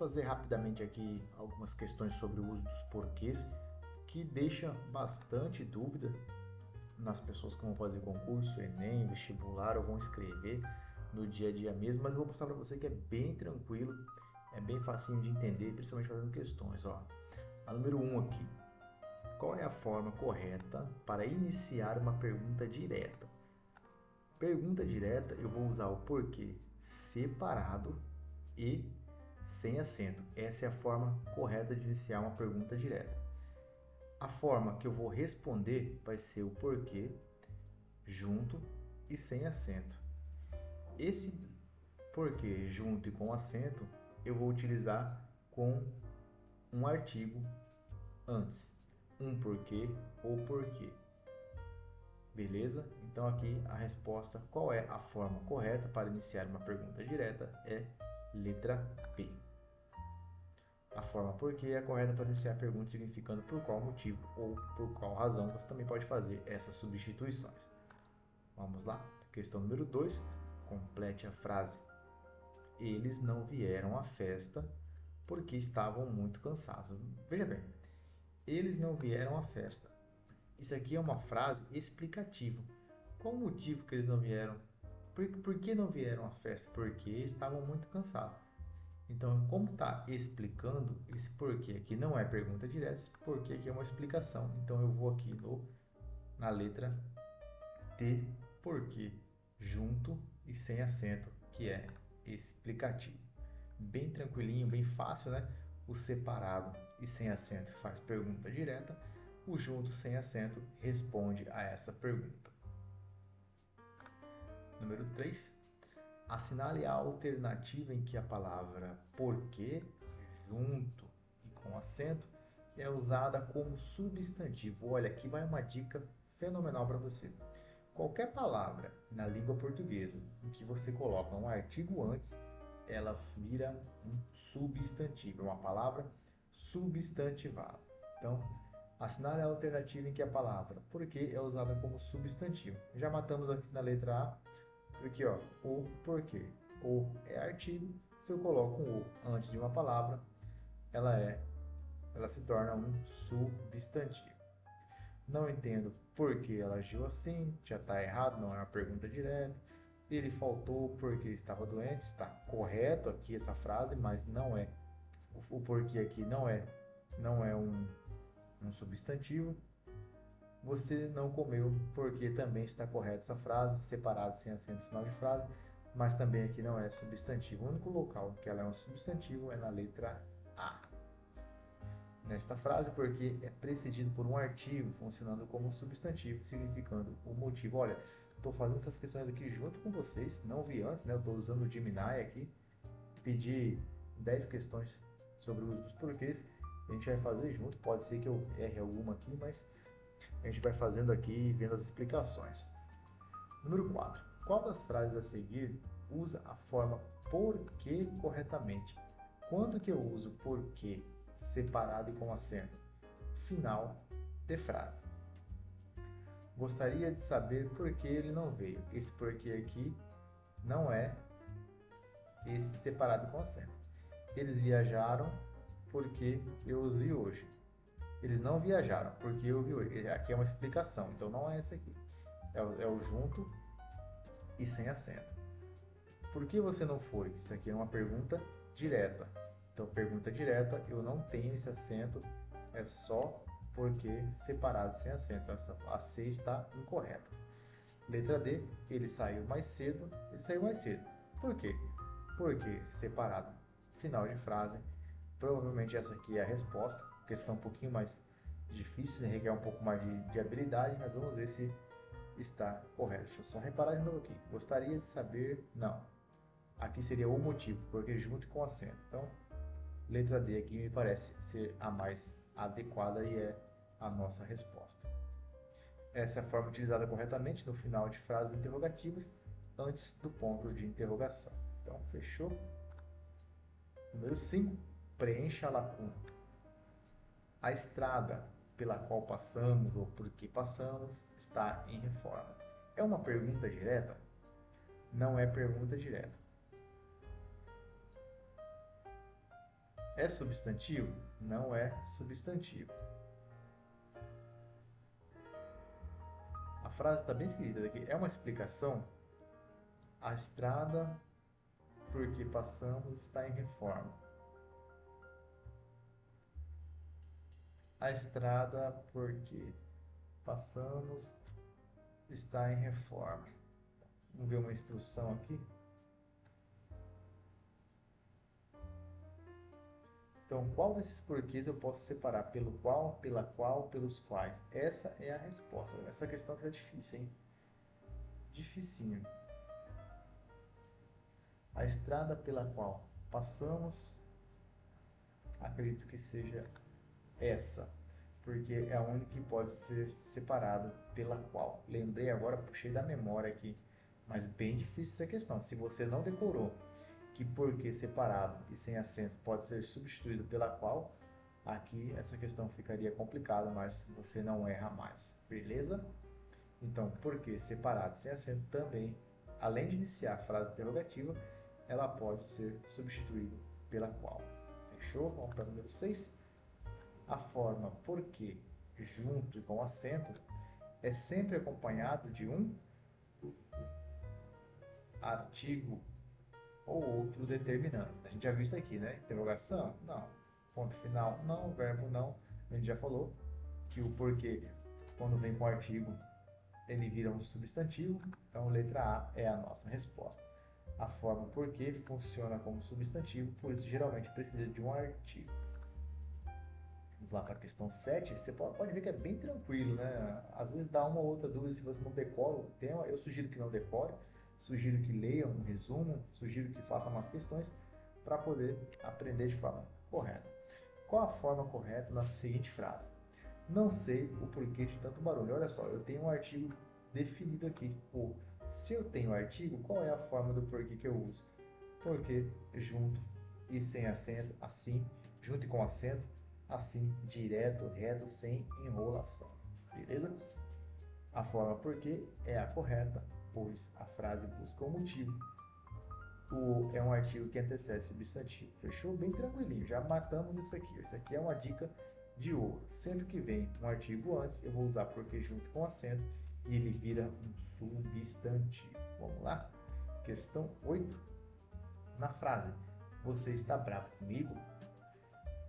fazer rapidamente aqui algumas questões sobre o uso dos porquês, que deixa bastante dúvida nas pessoas que vão fazer concurso, Enem, vestibular ou vão escrever no dia a dia mesmo, mas eu vou mostrar para você que é bem tranquilo, é bem facinho de entender, principalmente fazendo questões. Ó. A número 1 aqui. Qual é a forma correta para iniciar uma pergunta direta? Pergunta direta, eu vou usar o porquê separado e sem acento. Essa é a forma correta de iniciar uma pergunta direta. A forma que eu vou responder vai ser o porquê junto e sem acento. Esse porquê junto e com acento eu vou utilizar com um artigo antes. Um porquê ou porquê. Beleza? Então aqui a resposta, qual é a forma correta para iniciar uma pergunta direta? É letra P. A forma porquê é a correta para iniciar a pergunta significando por qual motivo ou por qual razão. Você também pode fazer essas substituições. Vamos lá. Questão número 2. Complete a frase. Eles não vieram à festa porque estavam muito cansados. Veja bem, eles não vieram à festa. Isso aqui é uma frase explicativa. Qual o motivo que eles não vieram? Por que não vieram à festa? Porque estavam muito cansados. Então, como está explicando, esse porquê aqui não é pergunta direta, esse porquê aqui é uma explicação. Então, eu vou aqui na letra T, porquê, junto e sem acento, que é explicativo. Bem tranquilinho, bem fácil, né? O separado e sem acento faz pergunta direta, o junto sem acento responde a essa pergunta. Número 3. Assinale a alternativa em que a palavra porquê, junto e com acento, é usada como substantivo. Olha, aqui vai uma dica fenomenal para você. Qualquer palavra na língua portuguesa em que você coloca um artigo antes, ela vira um substantivo, uma palavra substantivada. Então, assinale a alternativa em que a palavra porquê é usada como substantivo. Já matamos aqui na letra A, porque ó, o porquê. O é artigo, se eu coloco um o antes de uma palavra, ela se torna um substantivo. Não entendo por que ela agiu assim, já está errado, não é uma pergunta direta. Ele faltou porque estava doente, está correto aqui essa frase, mas não é. O porquê aqui não é um substantivo. Você não comeu porque também está correta essa frase, separado sem acento final de frase, mas também aqui não é substantivo. O único local que ela é um substantivo é na letra A. Nesta frase, porque é precedido por um artigo funcionando como substantivo, significando o motivo. Olha, estou fazendo essas questões aqui junto com vocês, não vi antes, né? Eu estou usando o Gemini aqui, pedi 10 questões sobre o uso dos porquês, a gente vai fazer junto, pode ser que eu erre alguma aqui, mas a gente vai fazendo aqui e vendo as explicações. Número 4. Qual das frases a seguir usa a forma porquê corretamente? Quando que eu uso porquê separado e com acento? Final de frase. Gostaria de saber por que ele não veio. Esse porquê aqui não é esse separado com acento. Eles viajaram porque eu os vi hoje. Eles não viajaram porque eu vi hoje. Aqui é uma explicação, então não é essa aqui. É o junto e sem acento. Por que você não foi? Isso aqui é uma pergunta direta. Então, pergunta direta, eu não tenho esse acento, é só porque separado sem acento. A C está incorreta. Letra D, ele saiu mais cedo. Ele saiu mais cedo. Por quê? Porque separado, final de frase. Provavelmente essa aqui é a resposta. Questão um pouquinho mais difícil, requer um pouco mais de habilidade, mas vamos ver se está correto. Deixa eu só reparar de novo aqui. Gostaria de saber... Não. Aqui seria o motivo, porque junto com acento. Então, letra D aqui me parece ser a mais adequada e é a nossa resposta. Essa é a forma utilizada corretamente no final de frases interrogativas, antes do ponto de interrogação. Então, fechou? Número 5. Preencha a lacuna. A estrada pela qual passamos ou por que passamos está em reforma. É uma pergunta direta? Não é pergunta direta. É substantivo? Não é substantivo. A frase está bem esquisita daqui. É uma explicação? A estrada por que passamos está em reforma. A estrada por que passamos está em reforma. Vamos ver uma instrução aqui. Então, qual desses porquês eu posso separar? Pelo qual, pela qual, pelos quais? Essa é a resposta. Essa questão aqui é difícil, hein? Dificinho. A estrada pela qual passamos, acredito que seja essa, porque é a única que pode ser separado pela qual. Lembrei agora, puxei da memória aqui, mas bem difícil essa questão. Se você não decorou que porque separado e sem acento pode ser substituído pela qual, aqui essa questão ficaria complicada, mas você não erra mais, beleza? Então, porque separado e sem acento também, além de iniciar a frase interrogativa, ela pode ser substituída pela qual. Fechou? Vamos para o número 6. A forma porque junto e com acento é sempre acompanhado de um artigo ou outro determinante. A gente já viu isso aqui, né? Interrogação? Não. Ponto final? Não. Verbo? Não. A gente já falou que o porquê, quando vem com artigo, ele vira um substantivo. Então, letra A é a nossa resposta. A forma porquê funciona como substantivo, por isso geralmente precisa de um artigo. Vamos lá para a questão 7. Você pode ver que é bem tranquilo, né? Às vezes dá uma ou outra dúvida se você não decora o tema. Eu sugiro que não decore. Sugiro que leia um resumo, sugiro que faça umas questões para poder aprender de forma correta. Qual a forma correta na seguinte frase? Não sei o porquê de tanto barulho. Olha só, eu tenho um artigo definido aqui. Se eu tenho artigo, qual é a forma do porquê que eu uso? Porque junto e sem acento, assim, junto e com acento, assim, direto, reto, sem enrolação. Beleza? A forma porquê é a correta, pois a frase busca um motivo. É um artigo que antecede o substantivo. Fechou? Bem tranquilinho. Já matamos isso aqui. Isso aqui é uma dica de ouro. Sempre que vem um artigo antes, eu vou usar porque junto com acento e ele vira um substantivo. Vamos lá? Questão 8. Na frase, você está bravo comigo?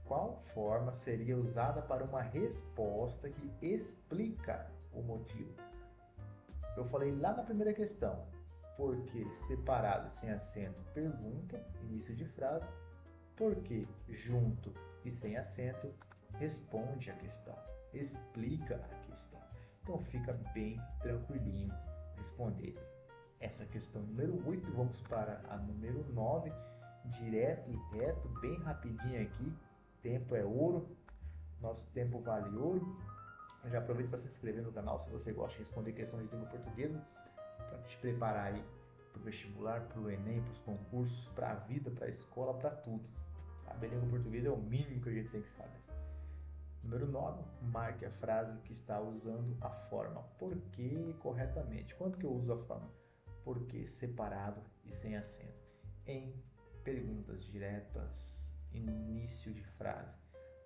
Qual forma seria usada para uma resposta que explica o motivo? Eu falei lá na primeira questão, porque separado sem acento, pergunta, início de frase, porque junto e sem acento, responde a questão, explica a questão. Então fica bem tranquilinho responder essa questão número 8. Vamos para a número 9, direto e reto, bem rapidinho aqui. Tempo é ouro, nosso tempo vale ouro. Já aproveita para se inscrever no canal se você gosta de responder questões de língua portuguesa, para te preparar aí para o vestibular, para o Enem, para os concursos, para a vida, para a escola, para tudo. Saber língua portuguesa é o mínimo que a gente tem que saber. Número 9, marque a frase que está usando a forma porquê corretamente. Quando que eu uso a forma porquê separado e sem acento? Em perguntas diretas, início de frase.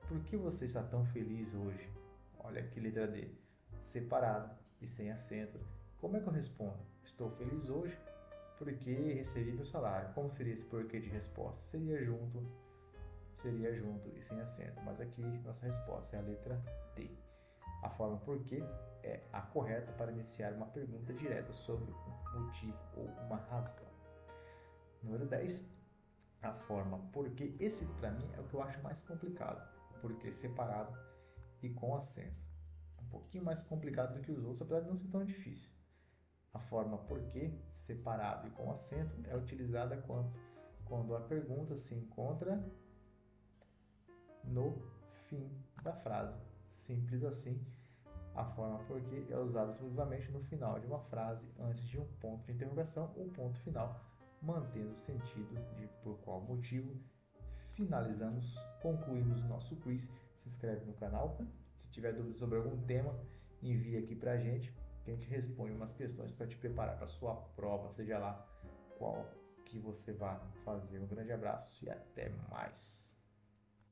Por que você está tão feliz hoje? Olha aqui, letra D. Separado e sem acento. Como é que eu respondo? Estou feliz hoje porque recebi meu salário. Como seria esse porquê de resposta? Seria junto e sem acento. Mas aqui nossa resposta é a letra D. A forma porquê é a correta para iniciar uma pergunta direta sobre um motivo ou uma razão. Número 10. A forma porquê. Esse para mim é o que eu acho mais complicado. Porquê separado e com acento. Um pouquinho mais complicado do que os outros, apesar de não ser tão difícil. A forma porquê, separado e com acento, é utilizada quando a pergunta se encontra no fim da frase. Simples assim. A forma porquê é usada exclusivamente no final de uma frase, antes de um ponto de interrogação ou ponto final, mantendo o sentido de por qual motivo. Finalizamos, concluímos o nosso quiz. Se inscreve no canal. Se tiver dúvida sobre algum tema, envie aqui pra gente, que a gente responde umas questões para te preparar para a sua prova, seja lá qual que você vá fazer. Um grande abraço e até mais.